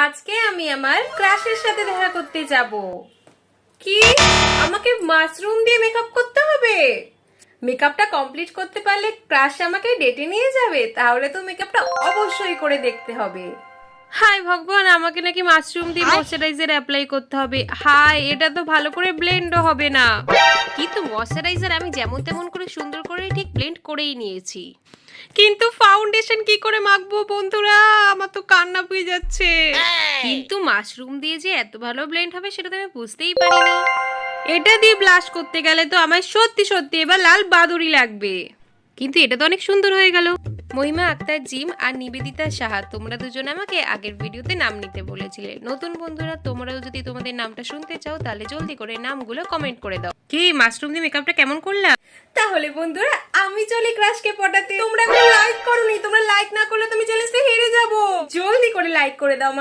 আজকে আমি আমার ক্রাশের সাথে দেখা করতে যাব। কি আমাকে মাশরুম দিয়ে মেকআপ করতে হবে? মেকআপটা কমপ্লিট করতে পারলে ক্রাশ আমাকে ডেটে নিয়ে যাবে? তাহলে তো মেকআপটা অবশ্যই করে দেখতে হবে। হাই ভগবান, আমাকে নাকি মাশরুম দিয়ে ময়শ্চারাইজার অ্যাপ্লাই করতে হবে। হাই, এটা তো ভালো করে ব্লেন্ডও হবে না। কিন্তু ময়শ্চারাইজার আমি যেমন তেমন করে সুন্দর করে ঠিক ব্লেন্ড করেই নিয়েছি, কিন্তু ফাউন্ডেশন কি করে মাখবো বন্ধুরা? আমার তো কান্না পেয়ে যাচ্ছে। কিন্তু মাশরুম দিয়ে যে এত ভালো ব্লেন্ড হবে সেটা তো আমি বুঝতেই পারিনি। এটা দিয়ে ব্লাশ করতে গেলে তো আমার সত্যি সত্যি এবার লাল বাদুড়ি লাগবে। কিন্তু এটা তো অনেক সুন্দর হয়ে গেল। মহিমা আক্তার জিম আর নিবেদিতা সাহা, তোমরা দুজন আমাকে আগের ভিডিওতে নাম নিতে বলেছিলে। নতুন বন্ধুরা, তোমরাও যদি তোমাদের নামটা শুনতে চাও তাহলে জলদি করে নামগুলো কমেন্ট করে দাও। কি মাশরুম দিয়ে মেকআপটা কেমন করলাম? তাহলে বন্ধুরা, আমি চলি ক্রাশকে পটাতে। তোমরা লাইক করোনি, তোমরা লাইক না করলে তুমি চ্যালেঞ্জটা হেরে যাবো। জলদি করে লাইক করে দাও।